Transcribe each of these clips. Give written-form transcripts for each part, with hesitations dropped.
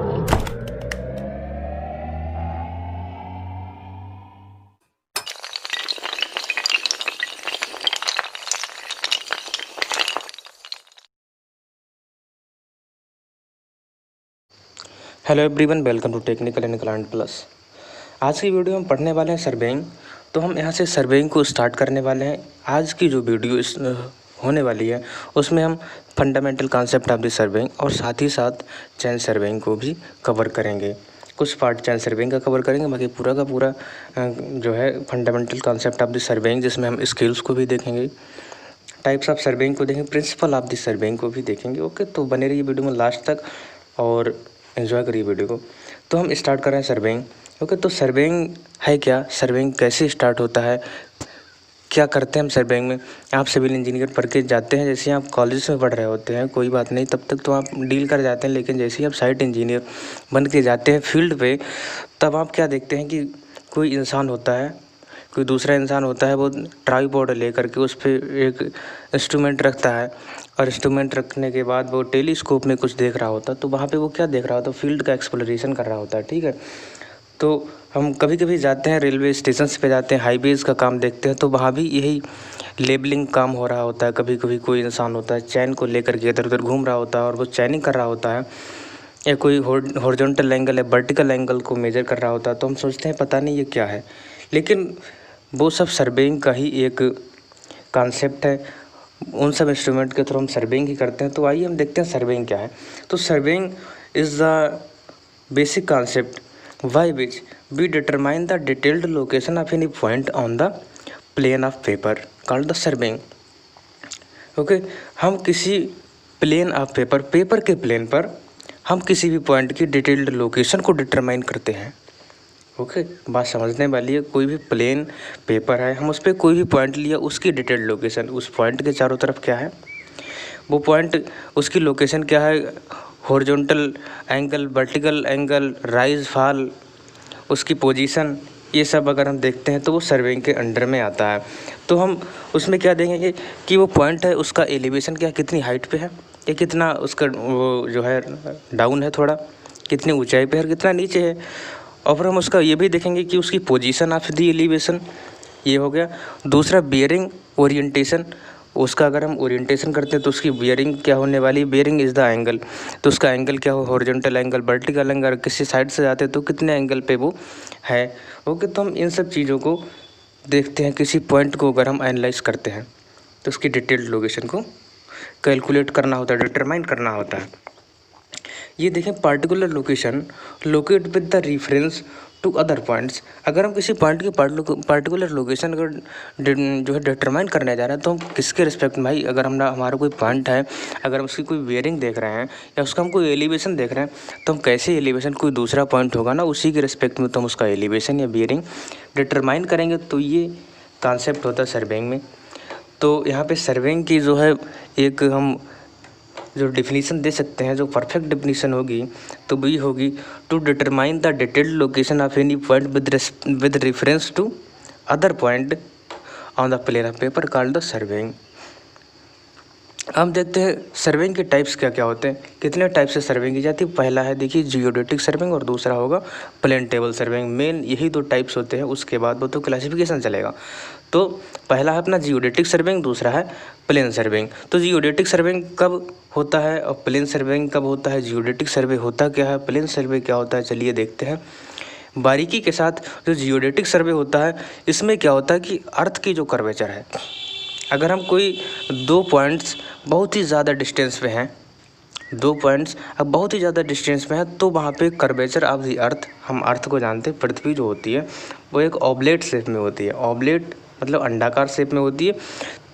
Hello everyone, welcome to technical and client plus. आज की video में पढ़ने वाले हैं सर्वेइंग। तो हम यहाँ से सर्वेइंग को स्टार्ट करने वाले हैं। आज की जो वीडियो होने वाली है उसमें हम fundamental concept of the surveying और साथ ही साथ चैन सर्वेइंग को भी कवर करेंगे। कुछ पार्ट चैन सर्वेइंग का कवर करेंगे, बाकी पूरा का पूरा जो है fundamental concept of the surveying, जिसमें हम स्किल्स को भी देखेंगे, टाइप्स ऑफ सर्वेइंग को देखेंगे, प्रिंसिपल ऑफ द सर्वेइंग को भी देखेंगे। ओके, तो बने रहिए वीडियो में लास्ट तक और एंजॉय करिए वीडियो को। तो हम स्टार्ट कर रहे हैं सर्वेइंग। ओके, तो सर्वेइंग है क्या, सर्वेइंग कैसे स्टार्ट होता है, क्या करते हैं हम सर्वेइंग में। आप सिविल इंजीनियर पढ़ के जाते हैं, जैसे आप कॉलेज में पढ़ रहे होते हैं कोई बात नहीं, तब तक तो आप डील कर जाते हैं, लेकिन जैसे ही आप साइट इंजीनियर बन के जाते हैं फील्ड पे, तब आप क्या देखते हैं कि कोई इंसान होता है, कोई दूसरा इंसान होता है, वो ट्राइपॉड लेकर के उस पर एक इंस्ट्रूमेंट रखता है और इंस्ट्रूमेंट रखने के बाद वो टेलीस्कोप में कुछ देख रहा होता है। तो वहाँ पे वो क्या देख रहा होता है, फील्ड का एक्सप्लोरेशन कर रहा होता है। ठीक है, तो हम कभी कभी जाते हैं रेलवे स्टेशन पे, जाते हैं हाईवेज़ का काम देखते हैं, तो वहाँ भी यही लेबलिंग काम हो रहा होता है। कभी कभी कोई इंसान होता है चैन को लेकर के इधर उधर घूम रहा होता है और वो चैनिंग कर रहा होता है, या कोई हॉरिजॉन्टल एंगल या वर्टिकल एंगल को मेजर कर रहा होता है। तो हम सोचते हैं पता नहीं ये क्या है, लेकिन वो सब सर्वेइंग का ही एक कॉन्सेप्ट है। उन सब इंस्ट्रूमेंट के थ्रू हम सर्वेइंग ही करते हैं। तो आइए हम देखते हैं सर्वेइंग क्या है। तो surveying is the basic concept by which we determine the detailed location of any point on the plane of paper called the surveying. Okay, हम किसी प्लेन ऑफ पेपर के प्लेन पर हम किसी भी पॉइंट की डिटेल्ड लोकेशन को determine करते हैं। ओके, बात समझने वाली है। कोई भी प्लेन पेपर है, हम उस पर कोई भी पॉइंट लिया, उसकी डिटेल्ड लोकेशन, उस पॉइंट के चारों तरफ क्या है, वो पॉइंट उसकी लोकेशन क्या है, horizontal angle, vertical angle, rise fall, उसकी पोजीशन, ये सब अगर हम देखते हैं तो वो सर्वेइंग के अंडर में आता है। तो हम उसमें क्या देखेंगे कि वो पॉइंट है, उसका एलिवेशन क्या, कितनी हाइट पे है, या कितना उसका वो जो है डाउन है, थोड़ा कितनी ऊंचाई पे है और कितना नीचे है। और फिर हम उसका ये भी देखेंगे कि उसकी पोजीशन ऑफ द एलिवेशन, ये हो गया। दूसरा बियरिंग ओरिएंटेशन, उसका अगर हम ओरिएंटेशन करते हैं तो उसकी बियरिंग क्या होने वाली, बियरिंग इज़ द एंगल, तो उसका एंगल क्या हो, हॉरिजॉन्टल एंगल, वर्टिकल एंगल, किसी साइड से जाते हैं तो कितने एंगल पे वो है। ओके, तो हम इन सब चीज़ों को देखते हैं। किसी पॉइंट को अगर हम एनालाइज करते हैं तो उसकी डिटेल्ड लोकेशन को कैलकुलेट करना होता है, डिटरमाइन करना होता है। ये देखें, particular location locate with the reference to other points. अगर हम किसी पॉइंट की पार्टिकुलर लोकेशन अगर जो है डिटरमाइन करने जा रहे हैं, तो हम किसके रिस्पेक्ट में, भाई अगर हमारा कोई पॉइंट है, अगर हम उसकी कोई बियरिंग देख रहे हैं या उसका हम कोई एलिवेशन देख रहे हैं, तो हम कैसे एलिवेशन, कोई दूसरा पॉइंट होगा ना उसी के रिस्पेक्ट में, तो हम उसका एलिवेशन या बियरिंग डिटरमाइन करेंगे। तो ये कॉन्सेप्ट होता है सर्वेइंग में। तो यहाँ पे सर्वेइंग की जो है एक हम जो डिफिनीसन दे सकते हैं, जो परफेक्ट डिफिनीसन होगी तो वही होगी, to determine the detailed location of any point with reference to other point on the plane of paper called the surveying. हम देखते हैं सर्वेइंग के टाइप्स क्या क्या होते हैं, कितने टाइप से सर्वेइंग की जाती है। पहला है देखिए जियोडेटिक सर्वेइंग और दूसरा होगा प्लेन टेबल सर्वेइंग। मेन यही दो टाइप्स होते हैं, उसके बाद वो तो क्लासिफिकेशन चलेगा। तो पहला है अपना जियोडेटिक सर्वेइंग, दूसरा है प्लेन सर्वेइंग। तो जियोडेटिक सर्वेइंग कब होता है और प्लेन सर्वेइंग कब होता है, जियोडेटिक सर्वे होता क्या है, प्लेन सर्वे क्या होता है, चलिए देखते हैं बारीकी के साथ। जो जियोडेटिक सर्वे होता है, इसमें क्या होता है कि अर्थ की जो कर्वेचर है, अगर हम कोई दो पॉइंट्स बहुत ही ज़्यादा डिस्टेंस पे हैं, दो पॉइंट्स अब बहुत ही ज़्यादा डिस्टेंस पे हैं, तो वहाँ पे कर्वेचर ऑफ द अर्थ, हम अर्थ को जानते हैं, पृथ्वी जो होती है वो एक ऑब्लेट शेप में होती है। ऑब्लेट मतलब अंडाकार शेप में होती है,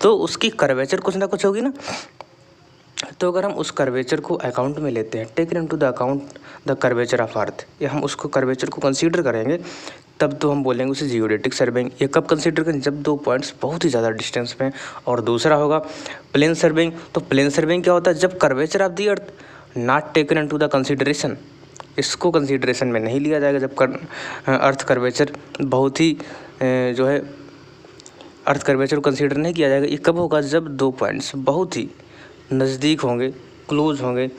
तो उसकी कर्वेचर कुछ ना कुछ होगी ना। तो अगर हम उस कर्वेचर को अकाउंट में लेते हैं, taken into the account the curvature of earth, या हम उसको कर्वेचर को कंसीडर करेंगे, तब तो हम बोलेंगे उसे जियोडेटिक सर्वेइंग। ये कब कंसीडर करें, जब दो पॉइंट्स बहुत ही ज़्यादा डिस्टेंस पे हैं। और दूसरा होगा प्लेन सर्वेइंग। तो प्लेन सर्वेइंग क्या होता है, जब curvature of the earth not taken into the consideration, इसको कंसीडरेशन में नहीं लिया जाएगा। जब अर्थ कर्वेचर बहुत ही जो है अर्थ कर्वेचर को कंसीडर नहीं किया जाएगा। ये कब होगा, जब दो पॉइंट्स बहुत ही नज़दीक होंगे, क्लोज होंगे,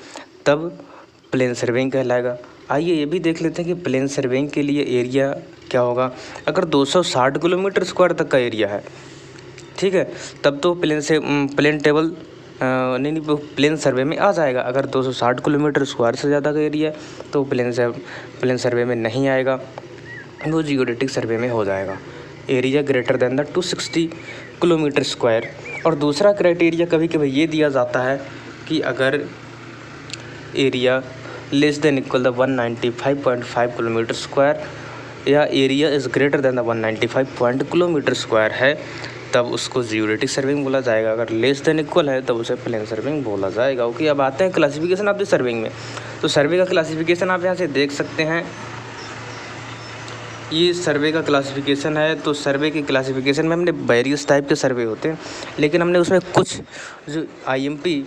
तब प्लेन सर्वेइंग कहलाएगा। आइए ये भी देख लेते हैं कि प्लेन सर्वेइंग के लिए एरिया क्या होगा। अगर 260 किलोमीटर स्क्वायर तक का एरिया है, ठीक है, तब तो प्लेन टेबल नहीं वो प्लेन सर्वे में आ जाएगा। अगर 260 किलोमीटर स्क्वायर से ज़्यादा का एरिया है तो प्लेन सर्वे में नहीं आएगा, वो जियोडेटिक सर्वे में हो जाएगा। Area greater than the 260 kilometre square. और दूसरा क्राइटेरिया कभी कभी ये दिया जाता है कि अगर area less than equal the 195.5 kilometre square या area is greater than the 195 kilometre square है, तब उसको जियोडेटिक सर्विंग बोला जाएगा। अगर लेस देन इक्वल है तब उसे प्लेन सर्विंग बोला जाएगा। ओके, अब आते हैं क्लासिफिकेशन ऑफ द सर्विंग में। तो सर्वे का क्लासिफिकेशन आप यहाँ से देख सकते हैं, ये सर्वे का क्लासिफिकेशन है। तो सर्वे के क्लासिफिकेशन में हमने वेरियस टाइप के सर्वे होते हैं, लेकिन हमने उसमें कुछ जो IMP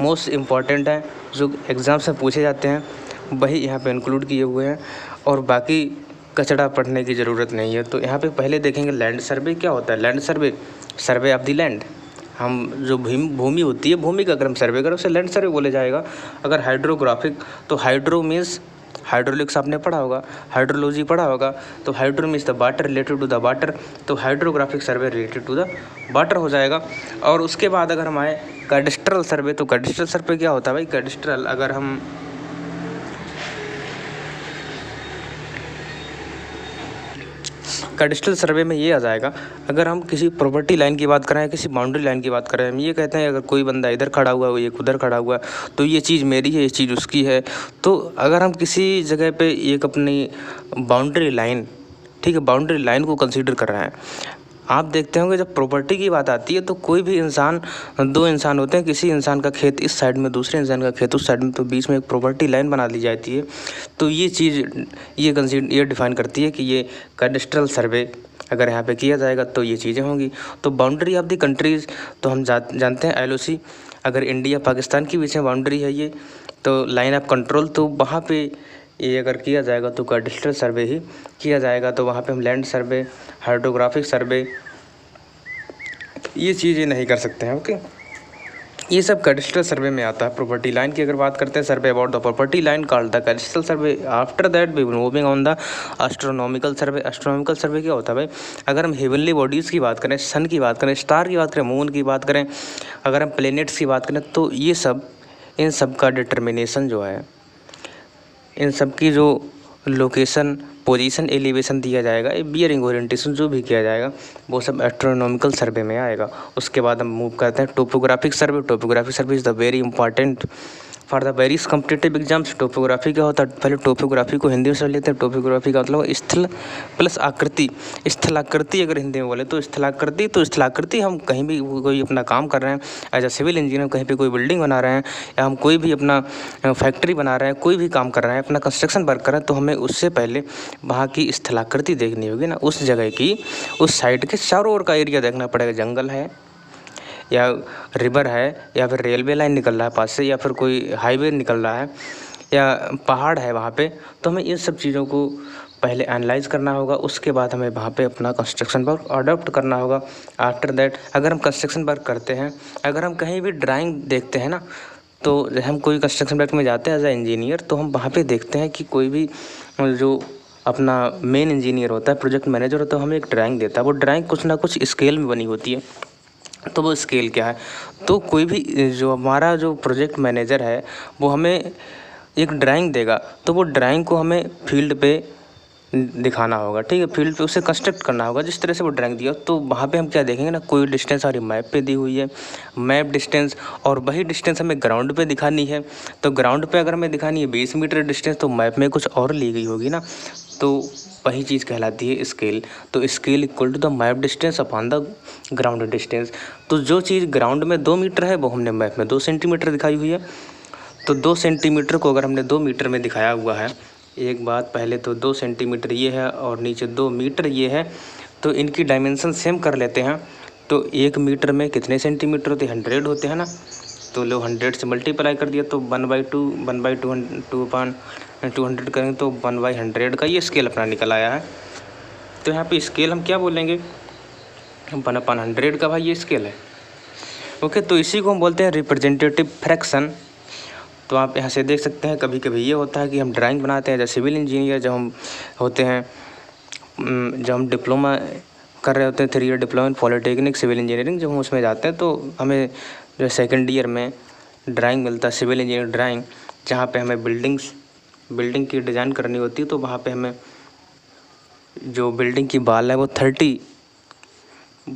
मोस्ट इम्पॉर्टेंट हैं, जो एग्ज़ाम से पूछे जाते हैं, वही यहाँ पे इंक्लूड किए हुए हैं और बाकी कचड़ा पढ़ने की ज़रूरत नहीं है। तो यहाँ पे पहले देखेंगे लैंड सर्वे क्या होता है। Land survey, survey of the land, हम जो भूमि होती है, भूमि का अगर हम सर्वे करें उसे लैंड सर्वे बोले जाएगा। अगर हाइड्रोग्राफिक, तो हाइड्रो मीन्स हाइड्रोलिक्स आपने पढ़ा होगा, हाइड्रोलॉजी पढ़ा होगा, तो hydro means the water, related to the water, तो hydrographic survey related to the water हो जाएगा। और उसके बाद अगर हम आए कैडेस्ट्रल सर्वे, तो कैडेस्ट्रल सर्वे क्या होता है भाई। कैडेस्ट्रल अगर हम कैडेस्ट्रल सर्वे में ये आ जाएगा, अगर हम किसी प्रॉपर्टी लाइन की बात करें, किसी बाउंड्री लाइन की बात करें, हम ये कहते हैं अगर कोई बंदा इधर खड़ा हुआ है, एक उधर खड़ा हुआ है, तो ये चीज़ मेरी है, ये चीज़ उसकी है। तो अगर हम किसी जगह पे एक अपनी बाउंड्री लाइन, ठीक है, बाउंड्री लाइन को कंसीडर कर रहे हैं, आप देखते होंगे जब प्रॉपर्टी की बात आती है तो कोई भी इंसान, दो इंसान होते हैं, किसी इंसान का खेत इस साइड में, दूसरे इंसान का खेत उस साइड में, तो बीच में एक प्रॉपर्टी लाइन बना दी जाती है। तो ये चीज़ ये डिफाइन करती है कि ये कैडेस्ट्रल सर्वे अगर यहाँ पे किया जाएगा तो ये चीज़ें होंगी। तो बाउंड्री ऑफ द कंट्रीज़, तो हम जानते हैं LOC, अगर इंडिया पाकिस्तान के बीच में बाउंड्री है ये, तो लाइन ऑफ कंट्रोल, तो वहाँ पे ये अगर किया जाएगा तो कैडेस्ट्रल सर्वे ही किया जाएगा। तो वहाँ पे हम लैंड सर्वे, हाइड्रोग्राफिक सर्वे, ये चीज़ें नहीं कर सकते हैं। ओके, ये सब कैडेस्ट्रल सर्वे में आता है। प्रॉपर्टी लाइन की अगर बात करते हैं, survey about the property line called the cadastral survey. After that we moving on the astronomical survey. Astronomical survey क्या होता है भाई, अगर हम हेवनली बॉडीज़ की बात करें, सन की बात करें, स्टार की बात करें, मून की बात करें, अगर हम प्लैनेट्स की बात करें, तो ये सब, इन सब का डिटर्मिनेशन जो है, इन सब की जो लोकेशन, पोजीशन, एलिवेशन दिया जाएगा, बियरिंग ओरिएंटेशन जो भी किया जाएगा, वो सब एस्ट्रोनॉमिकल सर्वे में आएगा। उसके बाद हम मूव करते हैं topographic survey. Topographic survey is the very important for the varies competitive exams. Topography क्या होता है, पहले टोपोग्राफी को हिंदी में समझ लेते हैं। टोपोग्राफी का मतलब स्थल प्लस आकृति। स्थलाकृति अगर हिंदी में बोले तो स्थलाकृति, तो स्थलाकृति हम कहीं भी कोई अपना काम कर रहे हैं, एज अ सिविल इंजीनियर कहीं पे कोई बिल्डिंग बना रहे हैं, या हम कोई भी अपना फैक्ट्री बना रहे हैं, कोई भी काम कर रहे हैं, अपना कंस्ट्रक्शन वर्क कर रहे हैं, तो हमें उससे पहले वहाँ की स्थलाकृति देखनी होगी ना, उस जगह की, उस साइड के चारों ओर का एरिया देखना पड़ेगा। जंगल है या रिवर है, या फिर रेलवे लाइन निकल रहा है पास से, या फिर कोई हाईवे निकल रहा है, या पहाड़ है वहाँ पे, तो हमें इन सब चीज़ों को पहले एनालाइज करना होगा। उसके बाद हमें वहाँ पे अपना कंस्ट्रक्शन वर्क अडॉप्ट करना होगा। आफ्टर दैट अगर हम कंस्ट्रक्शन वर्क करते हैं, अगर हम कहीं भी ड्राइंग देखते हैं ना, तो हम कोई कंस्ट्रक्शन वर्क में जाते हैं एज ए इंजीनियर, तो हम वहाँ पे देखते हैं कि कोई भी जो अपना मेन इंजीनियर होता है, प्रोजेक्ट मैनेजर होता है, हमें एक ड्राइंग देता है। वो ड्राइंग कुछ ना कुछ स्केल में बनी होती है। तो वो स्केल क्या है, तो कोई भी जो हमारा जो प्रोजेक्ट मैनेजर है वो हमें एक ड्राइंग देगा, तो वो ड्राइंग को हमें फील्ड पे दिखाना होगा, ठीक है, फील्ड पे उसे कंस्ट्रक्ट करना होगा जिस तरह से वो ड्राइंग दिया। तो वहाँ पे हम क्या देखेंगे ना, कोई डिस्टेंस हमारी मैप पे दी हुई है, मैप डिस्टेंस, और वही डिस्टेंस हमें ग्राउंड पे दिखानी है। तो ग्राउंड पे अगर हमें दिखानी है 20 मीटर डिस्टेंस, तो मैप में कुछ और ली गई होगी ना, तो वही चीज़ कहलाती है स्केल। तो scale equal to the map distance upon the ground distance. तो जो चीज़ ग्राउंड में 2 मीटर है वो हमने मैप में 2 सेंटीमीटर दिखाई हुई है। तो 2 सेंटीमीटर को अगर हमने 2 मीटर में दिखाया हुआ है, एक बात पहले तो 2 सेंटीमीटर ये है और नीचे 2 मीटर ये है, तो इनकी डायमेंशन सेम कर लेते हैं। तो 1 मीटर में कितने सेंटीमीटर होते हैं, 100 होते हैं ना, तो लो 100 से मल्टीप्लाई कर दिया, तो 1/200 करेंगे तो 1/100 का ये स्केल अपना निकल आया है। तो यहाँ पे स्केल हम क्या बोलेंगे, 1/100 का भाई ये स्केल है। ओके, तो इसी को हम बोलते हैं रिप्रेजेंटेटिव फ्रैक्शन। तो आप यहाँ से देख सकते हैं कभी कभी ये होता है कि हम ड्राइंग बनाते हैं, जैसे सिविल इंजीनियर जब हम होते हैं, जब हम डिप्लोमा कर रहे होते हैं 3 year diploma in polytechnic civil engineering, जब हम उसमें जाते हैं तो हमें जो सेकेंड ईयर में ड्राइंग मिलता है, सिविल इंजीनियरिंग ड्राइंग, जहाँ पे हमें बिल्डिंग की डिज़ाइन करनी होती है। तो वहाँ पे हमें जो बिल्डिंग की बाल है वो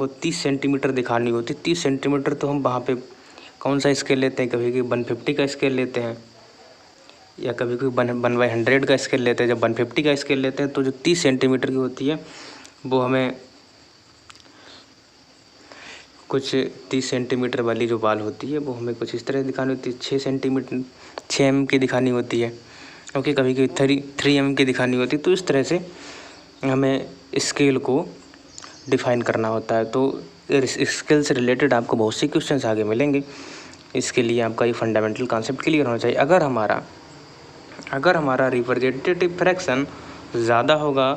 30 सेंटीमीटर दिखानी होती है। 30 सेंटीमीटर तो हम वहाँ पे कौन सा स्केल लेते हैं, कभी कभी 150 का स्केल लेते हैं या कभी कभी 1/100 का स्केल लेते हैं। जब 150 का स्केल लेते हैं तो जो 30 सेंटीमीटर की होती है वो हमें कुछ 30 सेंटीमीटर वाली जो बाल होती है वो हमें कुछ इस तरह दिखानी होती है। 6 mm की दिखानी होती है। ओके, कभी कभी 3 mm की दिखानी होती है। तो इस तरह से हमें स्केल को डिफाइन करना होता है। तो इस स्केल से रिलेटेड आपको बहुत सी क्वेश्चंस आगे मिलेंगे। इसके लिए आपका ये फंडामेंटल कॉन्सेप्ट क्लियर होना चाहिए। अगर हमारा रिप्रेजेंटेटिव फ्रैक्शन ज़्यादा होगा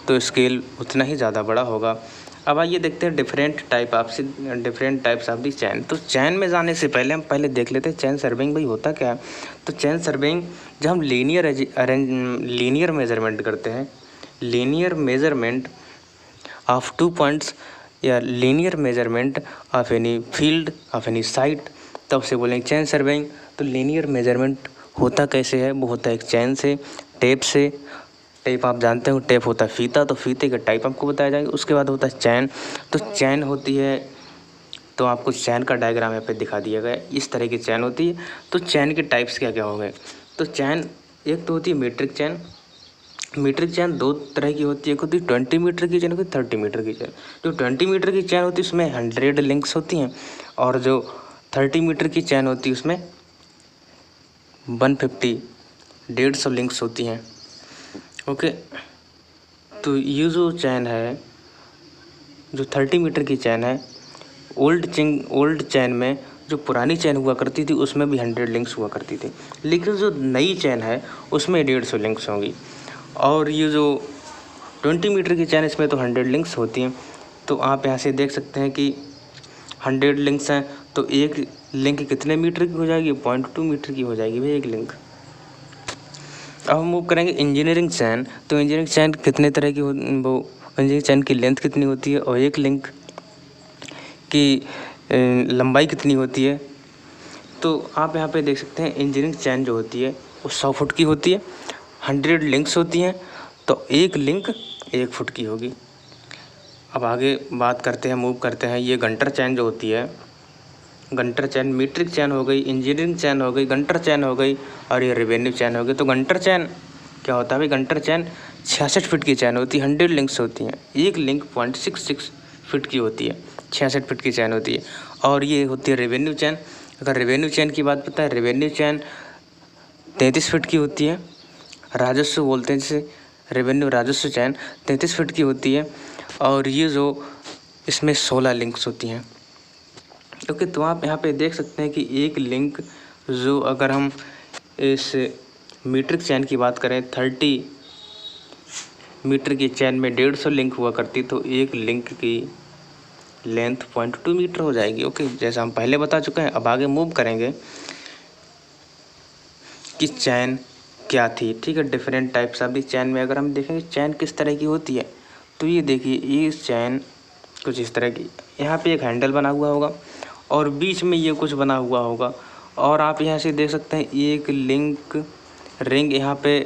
तो स्केल उतना ही ज़्यादा बड़ा होगा। अब आइए देखते हैं डिफरेंट टाइप्स ऑफ दी चैन। तो चैन में जाने से पहले हम देख लेते हैं चैन सर्विंग भाई होता क्या है। तो चैन सर्विंग जब हम लीनियर मेजरमेंट करते हैं, लीनियर मेजरमेंट ऑफ 2 पॉइंट्स या linear measurement of any field of any site, तब से बोलेंगे चैन सर्विंग। तो लीनियर मेजरमेंट होता कैसे है, वो होता है एक चैन से, टेप से। टेप आप जानते हो, टेप होता है फीता, तो फीते का टाइप आपको बताया जाएगा। उसके बाद होता है चैन। तो चैन होती है, तो आपको चैन का डायग्राम यहाँ पे दिखा दिया गया है। इस तरह की चैन होती है। तो चैन के टाइप्स क्या क्या हो गए। तो चैन एक तो होती है मीट्रिक चैन। मीट्रिक चैन 2 तरह की होती है, एक होती है 20 मीटर की चैन, होती है 30 मीटर की चैन। जो 20 मीटर की चैन होती है उसमें 100 लिंक्स होती हैं, और जो 30 मीटर की चैन होती है उसमें 150 लिंक्स होती हैं। ओके, तो ये जो चैन है, जो 30 मीटर की चैन है, ओल्ड चैन में जो पुरानी चैन हुआ करती थी उसमें भी 100 लिंक्स हुआ करती थी, लेकिन जो नई चैन है उसमें 150 लिंक्स होंगी। और ये जो 20 मीटर की चैन, इसमें तो 100 लिंक्स होती हैं। तो आप यहाँ से देख सकते हैं कि 100 लिंक्स हैं, तो एक लिंक कितने मीटर की हो जाएगी, 0.2 मीटर की हो जाएगी भाई एक लिंक। अब हम मूव करेंगे इंजीनियरिंग चैन। तो इंजीनियरिंग चैन कितने तरह की इंजीनियरिंग चैन की लेंथ कितनी होती है और एक लिंक की लंबाई कितनी होती है। तो आप यहाँ पे देख सकते हैं इंजीनियरिंग चैन जो होती है वो 100 फुट की होती है, 100 लिंक्स होती हैं, तो एक लिंक 1 फुट की होगी। अब आगे बात करते हैं, मूव करते हैं। ये गंटर चैन जो होती है, गंटर चैन मीट्रिक चैन हो गई, इंजीनियरिंग चैन हो गई, गंटर चैन हो गई, और ये रेवेन्यू चैन हो गई। तो गंटर चैन क्या होता है भाई, गंटर चैन 66 फीट की चैन होती है, 100 लिंक्स होती हैं, एक लिंक 0.66 फीट की होती है, 66 फीट की चैन होती है। और ये होती है रेवेन्यू चैन। अगर रेवेन्यू चैन की बात बताएं, रेवेन्यू चैन 33 फीट की होती है। राजस्व बोलते हैं जिसे, रेवेन्यू राजस्व चैन 33 फीट की होती है, और ये जो इसमें 16 लिंक्स होती हैं। ओके, तो आप यहाँ पे देख सकते हैं कि एक लिंक जो, अगर हम इस मीट्रिक चैन की बात करें, 30 मीटर की चैन में 150 लिंक हुआ करती, तो एक लिंक की लेंथ 0.2 मीटर हो जाएगी। ओके, जैसा हम पहले बता चुके हैं। अब आगे मूव करेंगे कि चैन क्या थी। ठीक है, डिफरेंट टाइप्स ऑफ दी चैन में अगर हम देखेंगे चैन किस तरह की होती है, तो ये देखिए, ये चैन कुछ इस तरह की, यहाँ पे एक हैंडल बना हुआ होगा और बीच में ये कुछ बना हुआ होगा, और आप यहाँ से देख सकते हैं एक रिंग यहाँ पे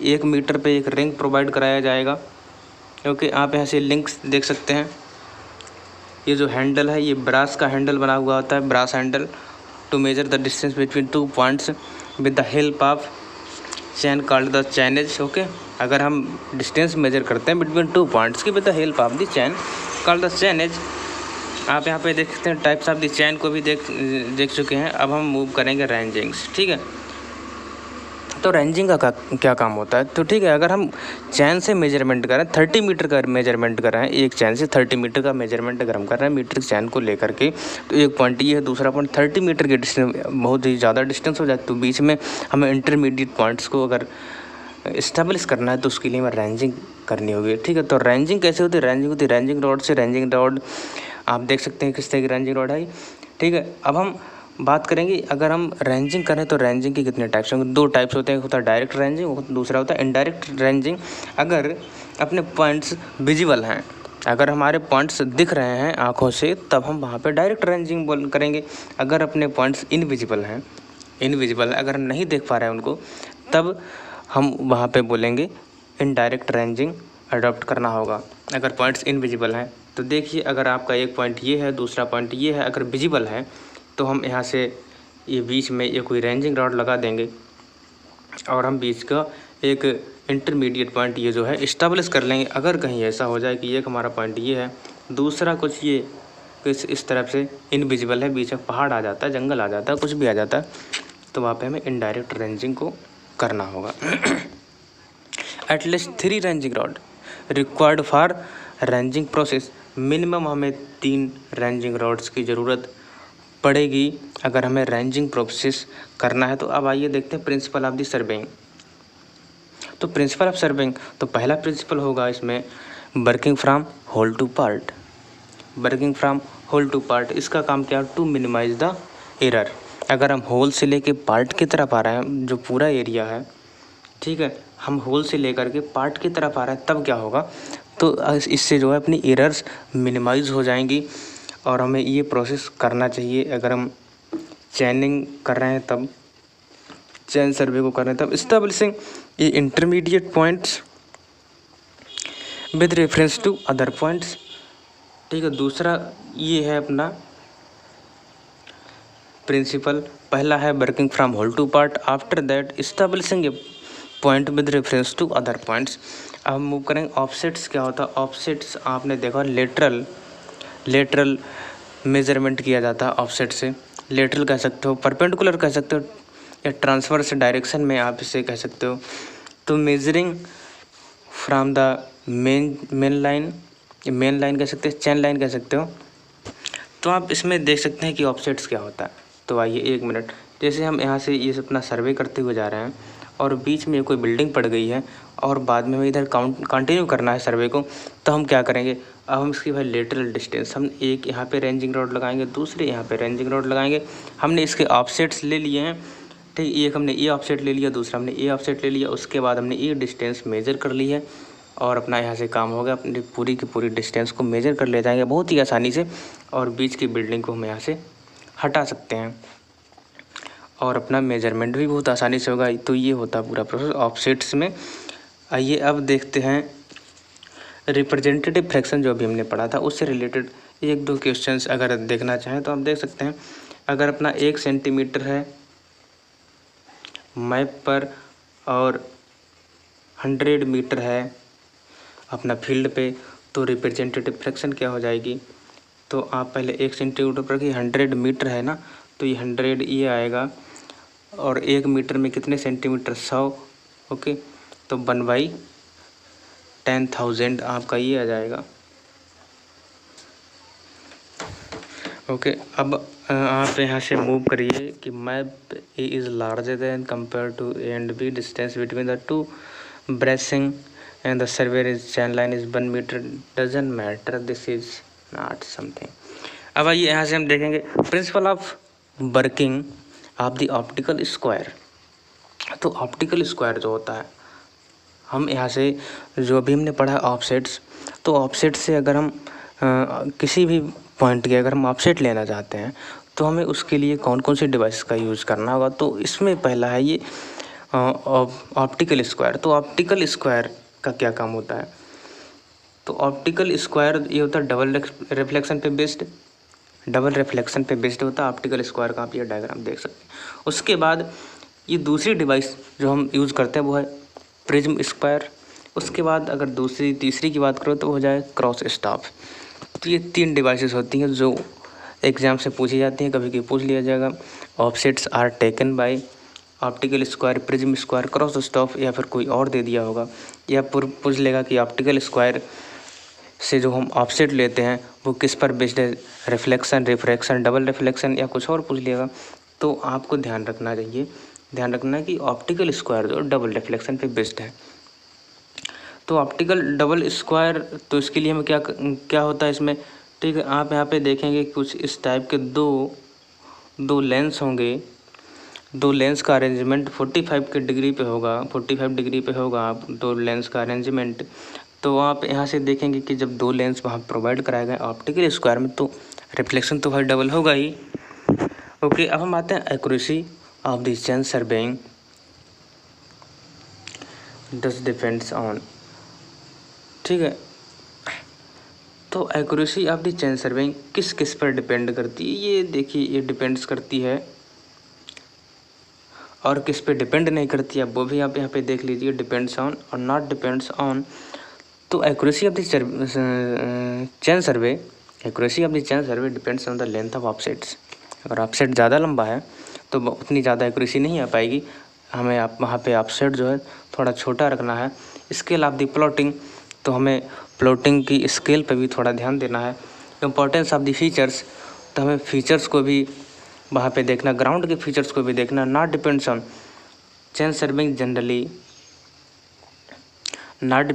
1 मीटर पे एक रिंग प्रोवाइड कराया जाएगा। ओके, आप यहाँ से लिंक्स देख सकते हैं। ये जो हैंडल है, ये ब्रास का हैंडल बना हुआ होता है, brass handle, to measure the distance between 2 points with the help of chain called the chainage. Okay, अगर हम डिस्टेंस मेजर करते हैं बिटवीन 2 पॉइंट्स की with the help of the chain called the chainage. आप यहाँ पे देख सकते हैं टाइप्स ऑफ द चैन को भी देख चुके हैं। अब हम मूव करेंगे रेंजिंग्स। ठीक है, तो रेंजिंग का क्या काम होता है। तो ठीक है, अगर हम चैन से मेजरमेंट करें, 30 मीटर का मेजरमेंट कर रहे हैं, एक चैन से 30 मीटर का मेजरमेंट अगर हम कर रहे हैं मीट्रिक चैन को लेकर के, तो एक पॉइंट ये है, दूसरा पॉइंट 30 मीटर के डिस्टेंस, बहुत ही ज़्यादा डिस्टेंस हो जाए, तो बीच में हमें इंटरमीडिएट पॉइंट्स को अगर इस्टेब्लिश करना है तो उसके लिए हमें रेंजिंग करनी होगी। ठीक है, तो रेंजिंग कैसे होती है, रेंजिंग रॉड से, रेंजिंग रॉड आप देख सकते हैं किस तरह की रेंजिंग रॉड है। ठीक है, अब हम बात करेंगे अगर हम रेंजिंग करें तो रेंजिंग के कितने टाइप्स होंगे। 2 टाइप्स होते हैं, एक होता है डायरेक्ट रेंजिंग, दूसरा होता है इनडायरेक्ट रेंजिंग। अगर अपने पॉइंट्स विजिबल हैं, अगर हमारे पॉइंट्स दिख रहे हैं आँखों से, तब हम वहाँ पे डायरेक्ट रेंजिंग करेंगे। अगर अपने पॉइंट्स इनविजिबल हैं, अगर हम नहीं देख पा रहे हैं उनको, तब हम वहाँ पे बोलेंगे इनडायरेक्ट रेंजिंग अडॉप्ट करना होगा। अगर पॉइंट्स इनविजिबल हैं तो देखिए, अगर आपका एक पॉइंट ये है, दूसरा पॉइंट ये है, अगर विजिबल है तो हम यहाँ से ये बीच में ये कोई रेंजिंग रॉड लगा देंगे और हम बीच का एक इंटरमीडिएट पॉइंट ये जो है इस्टेब्लिश कर लेंगे। अगर कहीं ऐसा हो जाए कि एक हमारा पॉइंट ये है, दूसरा कुछ ये इस तरफ से इनविजिबल है, बीच में पहाड़ आ जाता है, जंगल आ जाता है, कुछ भी आ जाता है, तो वहाँ पे हमें इनडायरेक्ट रेंजिंग को करना होगा। At least 3 ranging rod required for ranging process. Minimum हमें 3 रेंजिंग रॉड्स की ज़रूरत पड़ेगी अगर हमें रेंजिंग प्रोसेस करना है। तो अब आइए देखते हैं प्रिंसिपल ऑफ द सर्वेइंग। तो प्रिंसिपल ऑफ सर्वेइंग, तो पहला प्रिंसिपल होगा इसमें working from whole to part. Working from whole to part, इसका काम क्या है? To minimize the error. अगर हम होल से लेके पार्ट की तरफ आ रहे हैं, जो पूरा एरिया है, ठीक है, हम होल से लेकर के पार्ट की तरफ आ रहे हैं, तब क्या होगा? तो इससे जो है अपनी एरर्स मिनिमाइज हो जाएंगी और हमें ये प्रोसेस करना चाहिए। अगर हम चैनिंग कर रहे हैं तब, चैन सर्वे को कर रहे हैं तब, एस्टेब्लिशिंग ये intermediate points with reference to other points, ठीक है। दूसरा ये है अपना प्रिंसिपल, पहला है working from whole to part, after that establishing a point with reference to other points. अब हम मूव करेंगे ऑफसेट्स। क्या होता है ऑफसेट्स? आपने देखा लेटरल मेजरमेंट किया जाता है ऑफसेट से। लेटरल कह सकते हो, परपेंडिकुलर कह सकते हो, या ट्रांसवर्स डायरेक्शन में आप इसे कह सकते हो। तो measuring from the main line कह सकते हैं, चैन लाइन कह सकते हो। तो आप इसमें देख सकते हैं कि ऑफसेट्स क्या होता है। तो आइए 1 मिनट, जैसे हम यहाँ से ये अपना सर्वे करते हुए जा रहे हैं और बीच में कोई बिल्डिंग पड़ गई है और बाद में हमें इधर कंटिन्यू करना है सर्वे को, तो हम क्या करेंगे? अब हम इसकी भाई लेटरल डिस्टेंस, हम एक यहाँ पे रेंजिंग रॉड लगाएंगे, दूसरे यहाँ पे रेंजिंग रॉड लगाएंगे। हमने इसके ऑफसेट्स ले लिए हैं, ठीक, एक हमने ये ऑफसेट ले लिया, दूसरा हमने ये ऑफसेट ले लिया, उसके बाद हमने ये डिस्टेंस मेजर कर ली है और अपना यहाँ से काम हो गया। अपनी पूरी की पूरी डिस्टेंस को मेजर कर ले जाएंगे बहुत ही आसानी से, और बीच की बिल्डिंग को हम यहाँ से हटा सकते हैं और अपना मेजरमेंट भी बहुत आसानी से होगा। तो ये होता है पूरा प्रोसेस ऑफसेट्स में। आइए अब देखते हैं रिप्रेजेंटेटिव फ्रैक्शन, जो अभी हमने पढ़ा था उससे रिलेटेड 1-2 क्वेश्चंस अगर देखना चाहें तो आप देख सकते हैं। अगर अपना 1 सेंटीमीटर है मैप पर और 100 मीटर है अपना फील्ड पे, तो रिप्रेजेंटेटिव फ्रैक्शन क्या हो जाएगी? तो आप पहले 1 सेंटीमीटर पर कि 100 मीटर है ना, तो ये 100 ये आएगा, और 1 मीटर में कितने सेंटीमीटर? 100, ओके। तो 1/10,000 आपका ये आ जाएगा, ओके। अब आप यहाँ से मूव करिए कि map A is larger than compare to A and B, distance between the two bracing and the survey is chain line is 1 meter, doesn't matter, this is not something। अब आइए यहाँ से हम देखेंगे principle of working of the optical square. तो optical square जो होता है, हम यहाँ से जो अभी हमने पढ़ा है ऑफसेट्स, तो ऑफसेट से अगर हम किसी भी पॉइंट के अगर हम ऑफसेट लेना चाहते हैं तो हमें उसके लिए कौन कौन से डिवाइस का यूज़ करना होगा। तो इसमें पहला है ये ऑप्टिकल स्क्वायर। तो ऑप्टिकल स्क्वायर का क्या काम होता है? तो ऑप्टिकल स्क्वायर ये होता है डबल रिफ्लेक्शन पे बेस्ड होता है ऑप्टिकल स्क्वायर का। आप ये डायग्राम देख सकते हैं। उसके बाद ये दूसरी डिवाइस जो हम यूज़ करते हैं वो है प्रिज्म स्क्वायर। उसके बाद अगर तीसरी की बात करो तो हो जाए क्रॉस स्टॉप। तो ये 3 डिवाइसेस होती हैं जो एग्ज़ाम से पूछी जाती हैं, कभी कभी पूछ लिया जाएगा। Offsets are taken by optical square, prism square, cross staff, या फिर कोई और दे दिया होगा, या पूछ लेगा कि ऑप्टिकल स्क्वायर से जो हम ऑफसेट लेते हैं वो किस पर बेस्ड है, रिफ्लेक्शन, रिफ्रैक्शन, डबल रिफ्लेक्शन, या कुछ और पूछ लिएगा। तो आपको ध्यान रखना है कि ऑप्टिकल स्क्वायर जो डबल रिफ्लेक्शन पे बेस्ड है। तो ऑप्टिकल डबल स्क्वायर, तो इसके लिए हमें क्या होता है इसमें, ठीक है। आप यहाँ पे देखेंगे कुछ इस टाइप के दो लेंस होंगे, दो लेंस का अरेंजमेंट 45 के डिग्री पे होगा, 45 डिग्री पे होगा दो लेंस का अरेंजमेंट। तो आप यहाँ से देखेंगे कि जब दो लेंस वहाँ प्रोवाइड कराए गए ऑप्टिकल स्क्वायर में, तो रिफ्लेक्शन तो भाई डबल होगा ही। ओके, अब हम आते हैं accuracy of the chain surveying this depends on. ठीक है, तो accuracy of the chain surveying किस किस पर डिपेंड करती है, ये देखिए, ये डिपेंड्स करती है और किस पे डिपेंड नहीं करती है वो भी आप यहाँ पे देख लीजिए, डिपेंड्स ऑन और नॉट डिपेंड्स ऑन। तो accuracy of the chain survey, accuracy of the chain survey depends on the length of offsets. अगर ऑफसेट ज़्यादा लंबा है तो उतनी ज़्यादा एक्यूरेसी नहीं आ पाएगी, हमें आप वहाँ पे ऑफसेट जो है थोड़ा छोटा रखना है। स्केल ऑफ द प्लॉटिंग, तो हमें प्लॉटिंग की स्केल पे भी थोड़ा ध्यान देना है। इम्पोर्टेंस ऑफ द फीचर्स, तो हमें फीचर्स को भी वहाँ पे देखना, ग्राउंड के फीचर्स को भी देखना। Not depends on chain serving generally not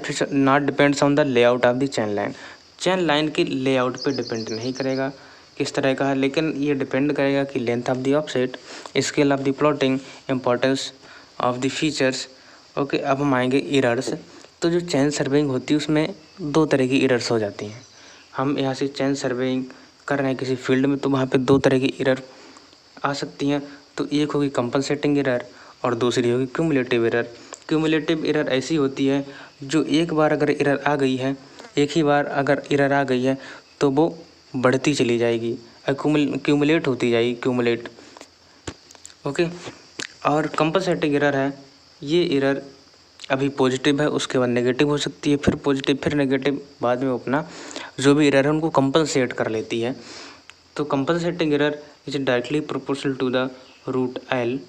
depends on the layout of the chain line. Chain line की लेआउट पे डिपेंड नहीं करेगा किस तरह का है, लेकिन ये डिपेंड करेगा कि length of the offset, scale of the plotting, importance of the features. Okay, अब हम आएंगे एरर्स। तो जो चेन सर्वेइंग होती है उसमें दो तरह की एरर्स हो जाती हैं। हम यहाँ से चेन सर्वेइंग कर रहे हैं किसी फील्ड में, तो वहाँ पे दो तरह की एरर आ सकती हैं। तो एक होगी कंपनसेटिंग एरर और दूसरी होगी क्यूमुलेटिव एरर। क्यूमुलेटिव एरर ऐसी होती है जो एक बार अगर एरर आ गई है, एक ही बार अगर एरर आ गई है तो वो बढ़ती चली जाएगी, क्यूमुलेट होती जाएगी, क्यूमुलेट। ओके, और कंपनसेटिंग एरर है, ये एरर अभी पॉजिटिव है, उसके बाद नेगेटिव हो सकती है, फिर पॉजिटिव, फिर नेगेटिव, बाद में अपना जो भी एरर है उनको कंपनसेट कर लेती है। तो compensating error is directly proportional to the root L.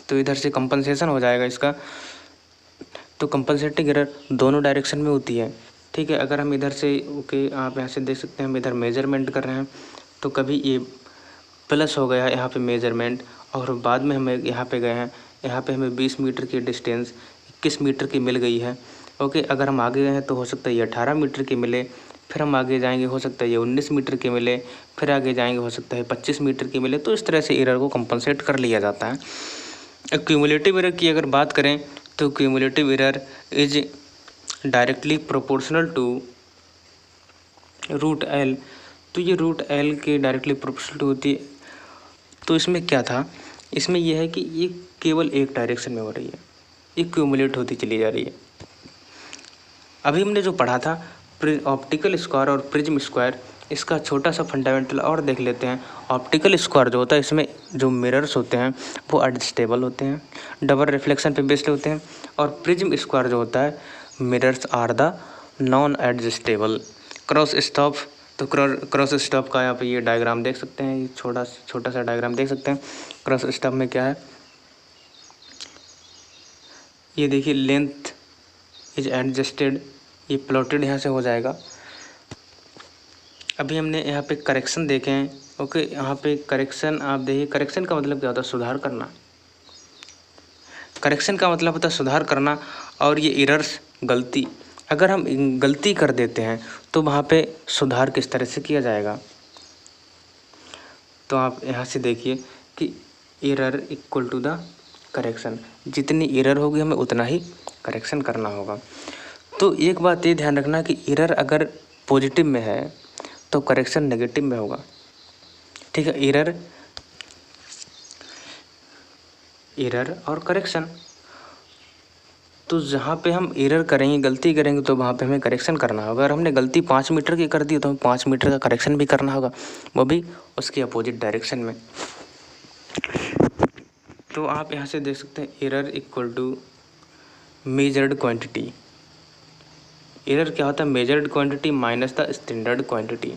तो इधर से कंपनसेशन हो जाएगा इसका। तो कंपनसेटिंग एरर दोनों डायरेक्शन में होती है। ठीक है, अगर हम इधर से, ओके, आप यहाँ से देख सकते हैं, हम इधर मेजरमेंट कर रहे हैं तो कभी ये प्लस हो गया यहाँ पे मेजरमेंट, और बाद में हम यहाँ पे गए हैं, यहाँ पे हमें 20 मीटर की डिस्टेंस 21 मीटर की मिल गई है। ओके, अगर हम आगे गए हैं तो हो सकता है ये 18 मीटर की मिले, फिर हम आगे जाएंगे हो सकता है ये 19 मीटर की मिले, फिर आगे जाएंगे हो सकता है 25 मीटर की मिले। तो इस तरह से एरर को कंपनसेट कर लिया जाता है। क्यूमुलेटिव एरर की अगर बात करें तो cumulative error is directly proportional to root L. तो ये रूट एल के डायरेक्टली प्रोपोर्शनल होती है। तो इसमें क्या था, इसमें यह है कि ये केवल एक डायरेक्शन में हो रही है, ये क्यूमुलेट होती चली जा रही है। अभी हमने जो पढ़ा था ऑप्टिकल स्क्वायर और प्रिज्म स्क्वायर, इसका छोटा सा फंडामेंटल और देख लेते हैं। ऑप्टिकल स्क्वायर जो होता है, इसमें जो मिरर्स होते हैं वो एडजस्टेबल होते हैं, डबल रिफ्लेक्शन पे बेस्ड होते हैं। और प्रिज्म स्क्वायर जो होता है, mirrors are the non adjustable. Cross stop, तो क्रॉस स्टॉप का यहाँ पे ये डायग्राम देख सकते हैं, ये छोटा सा डायग्राम देख सकते हैं। क्रॉस स्टॉप में क्या है, ये देखिए, लेंथ इज एडजस्टेड, ये प्लॉटेड यहाँ से हो जाएगा। अभी हमने यहाँ पे करेक्शन देखे हैं। ओके, यहाँ पे करेक्शन आप देखिए, करेक्शन का मतलब क्या होता है, सुधार करना। करेक्शन का मतलब होता है सुधार करना। और ये एरर्स, गलती, अगर हम गलती कर देते हैं तो वहाँ पे सुधार किस तरह से किया जाएगा। तो आप यहाँ से देखिए कि error equal to the correction, जितनी एरर होगी हमें उतना ही करेक्शन करना होगा। तो एक बात ये ध्यान रखना कि एरर अगर पॉजिटिव में है तो करेक्शन नेगेटिव में होगा। ठीक है, एरर और करेक्शन, तो जहाँ पे हम एरर करेंगे, गलती करेंगे, तो वहाँ पे हमें करेक्शन करना होगा। अगर हमने गलती 5 मीटर की कर दी तो हमें 5 मीटर का करेक्शन भी करना होगा, वो भी उसके अपोजिट डायरेक्शन में। तो आप यहाँ से देख सकते हैं, error equal to measured quantity. Error क्या होता है, measured quantity minus the standard quantity.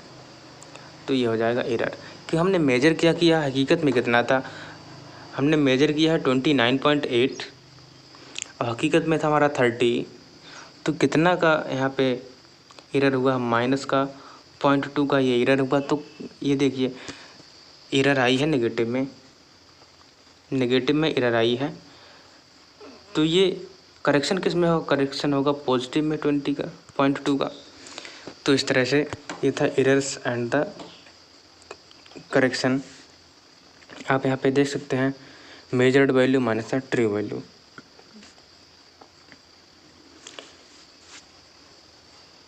तो ये हो जाएगा एरर कि हमने मेजर क्या किया, हकीकत में कितना था, हमने मेजर किया है 29.8 और हकीकत में था हमारा 30। तो कितना का यहाँ पे एरर हुआ, माइनस का 0.2 का ये एरर हुआ। तो ये देखिए, एरर आई है नेगेटिव में एरर आई है। तो ये करेक्शन किस में होगा, करेक्शन होगा पॉजिटिव में 20 का 0.2 का। तो इस तरह से ये था एरर्स एंड द करेक्शन। आप यहाँ पे देख सकते हैं measured value minus the true value.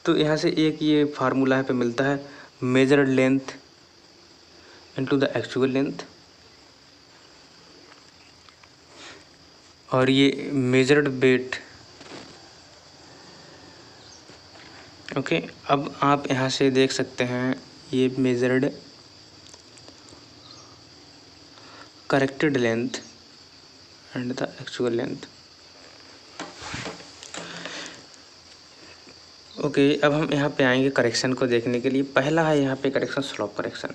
तो यहाँ से एक ये फार्मूला यहाँ पे मिलता है, measured length into the actual length, और ये मेजर्ड वेट। ओके, अब आप यहाँ से देख सकते हैं ये measured corrected length and the actual length. Okay, अब हम यहाँ पे आएंगे करेक्शन को देखने के लिए। पहला है यहाँ पे करेक्शन, स्लोप करेक्शन।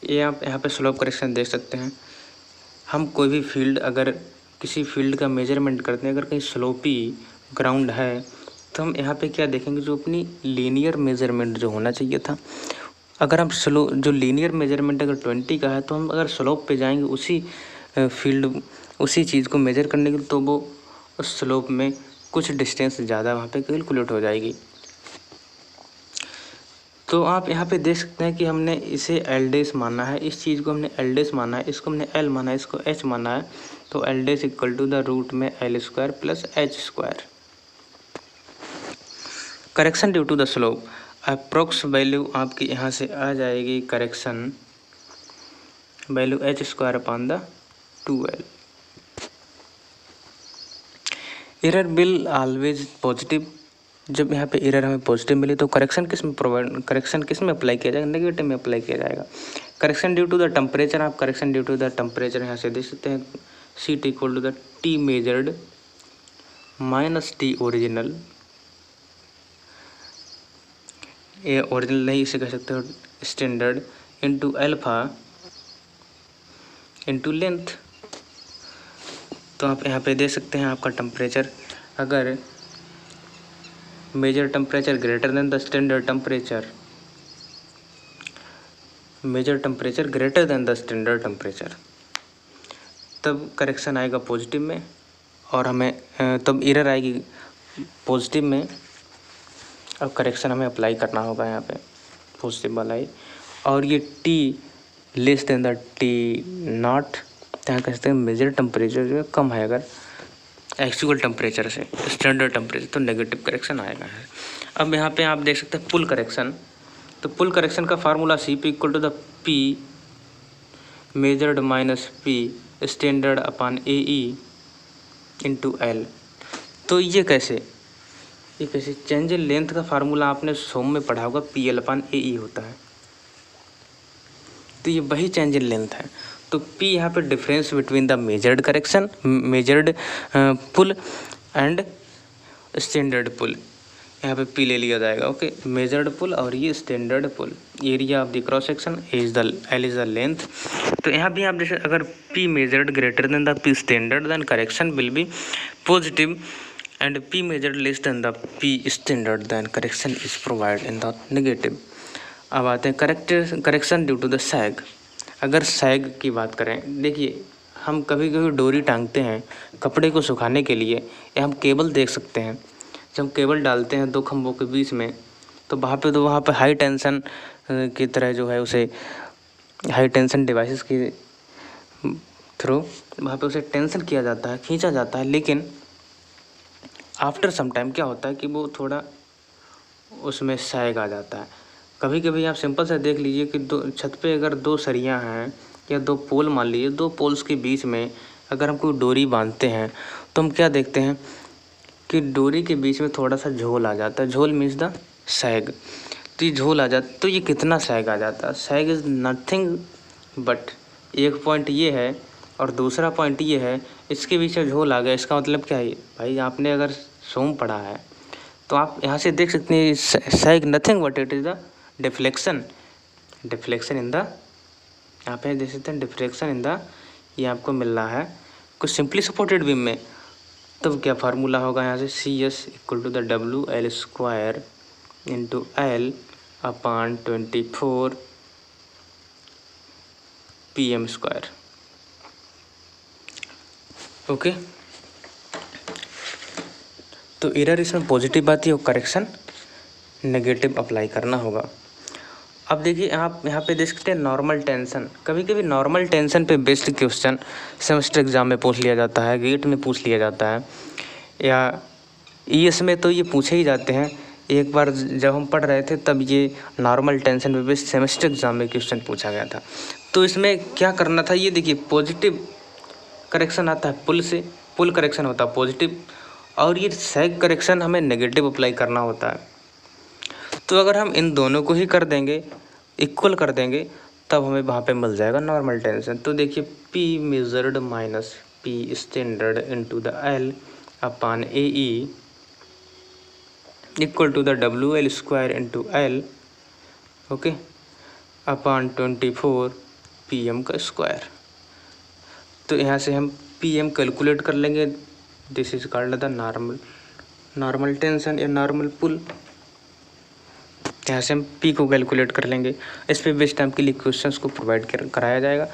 ये आप यहाँ पे स्लोप करेक्शन देख सकते हैं। हम कोई भी फील्ड, अगर किसी फील्ड का मेजरमेंट करते हैं, अगर कहीं स्लोपी ग्राउंड है तो हम यहाँ पे क्या देखेंगे, जो अपनी लीनियर मेजरमेंट जो होना चाहिए था, अगर हम जो लीनियर मेजरमेंट अगर 20 का है तो हम अगर स्लोप पे जाएंगे उसी फील्ड, उसी चीज़ को मेजर करने के लिए, तो वो उस स्लोप में कुछ डिस्टेंस ज़्यादा वहाँ पे कैलकुलेट हो जाएगी। तो आप यहाँ पे देख सकते हैं कि हमने इसे एल डैश माना है, इस चीज़ को हमने एल डैश माना है, इसको हमने एल माना है, इसको एच माना है। तो L dash equal to the root में L square plus H square. Correction due to the slope, approx value आपकी यहाँ से आ जाएगी, correction value H square upon the 2l। Error will always positive. जब यहाँ पे एरर हमें पॉजिटिव मिली तो करेक्शन किस में अप्लाई किया जाएगा, नेगेटिव में अप्लाई किया जाएगा। Correction due to the temperature, आप correction due to the temperature यहाँ से देख सकते हैं, C T equal to the T measured minus T original. ये ओरिजिनल नहीं, इसे कह सकते हो standard, into alpha into length. तो आप यहाँ पे देख सकते हैं आपका टेम्परेचर, अगर measure temperature greater than the standard temperature, measure temperature greater than the standard temperature, तब करेक्शन आएगा पॉजिटिव में, और हमें तब एरर आएगी पॉजिटिव में। अब करेक्शन हमें अप्लाई करना होगा यहाँ पे पॉजिटिव वाला ही। और ये T less than the T not, यहाँ कह सकते हैं मेजर टेम्परेचर जो है कम है अगर एक्चुअल टेम्परेचर से, स्टैंडर्ड टेम्परेचर, तो नेगेटिव करेक्शन आएगा। अब यहाँ पे आप देख सकते हैं पुल करेक्शन। तो पुल करेक्शन का formula C P equal to the P measured minus P standard upon A E into L. तो ये कैसे चेंज इन लेंथ का फार्मूला आपने सोम में पढ़ा होगा, P L upon A E होता है। तो ये वही चेंज इन लेंथ है। तो P यहाँ पे difference between the measured pull and standard pull, यहाँ पे P ले लिया जाएगा। ओके, मेजर्ड पुल और ये standard pull, area of the cross section, L is the length. तो यहाँ भी आप जैसे अगर P measured greater than the P standard, then correction will be positive, and P measured less than the P standard, then correction is provide in the negative. अब आते हैं correction due to the sag. अगर sag की बात करें, देखिए हम कभी कभी डोरी टांगते हैं कपड़े को सुखाने के लिए, या हम केबल देख सकते हैं, जब हम केबल डालते हैं दो खंभों के बीच में, तो वहाँ पे हाई टेंशन की तरह जो है उसे हाई टेंशन डिवाइसेस के थ्रू वहाँ पे उसे टेंशन किया जाता है, खींचा जाता है। लेकिन आफ्टर सम टाइम क्या होता है कि वो थोड़ा उसमें सैग आ जाता है। कभी कभी आप सिंपल से देख लीजिए कि छत पे अगर दो सरियाँ हैं या दो पोल, मान लीजिए दो पोल्स के बीच में अगर हम कोई डोरी बांधते हैं तो हम क्या देखते हैं कि डोरी के बीच में थोड़ा सा झोल आ जाता है। झोल मीन्स द सैग। तो ये झोल आ जाता, तो ये कितना सैग आ जाता है? सैग इज़ नथिंग बट, एक पॉइंट ये है और दूसरा पॉइंट ये है, इसके बीच में झोल आ गया। इसका मतलब क्या है भाई, आपने अगर सोम पढ़ा है तो आप यहाँ से देख सकते हैं sag nothing but it is the deflection in the, यहाँ पे देख सकते हैं डिफ्लेक्शन इन द, ये आपको मिल रहा है कुछ सिंपली सपोर्टेड बीम में। तब क्या फार्मूला होगा यहाँ से, C S equal to the W L square into L upon 24 P M square. Okay, तो एरर इसमें पॉजिटिव आती है और करेक्शन नेगेटिव अप्लाई करना होगा। अब देखिए आप यहाँ पे देख सकते हैं नॉर्मल टेंशन। कभी कभी नॉर्मल टेंशन पे बेस्ड क्वेश्चन सेमेस्टर एग्जाम में पूछ लिया जाता है, गेट में पूछ लिया जाता है, या ईएस में तो ये पूछे ही जाते हैं। एक बार जब हम पढ़ रहे थे तब ये नॉर्मल टेंशन पे बेस्ड सेमेस्टर एग्जाम में क्वेश्चन पूछा गया था। तो इसमें क्या करना था, ये देखिए पॉजिटिव करेक्शन आता है पुल से, पुल करेक्शन होता है पॉजिटिव, और ये सेग करेक्शन हमें नेगेटिव अप्लाई करना होता है। तो अगर हम इन दोनों को ही कर देंगे, इक्वल कर देंगे, तब हमें वहाँ पे मिल जाएगा नॉर्मल टेंशन। तो देखिए P measured minus P standard into the L upon AE equal to the WL square into L, okay, upon 24 PM का स्क्वायर। तो यहाँ से हम PM कैलकुलेट कर लेंगे। This is called the normal tension या नॉर्मल पुल। यहाँ से हम P को कैलकुलेट कर लेंगे। इस पे बेस्ड आपके लिए क्वेश्चंस को प्रोवाइड कराया जाएगा।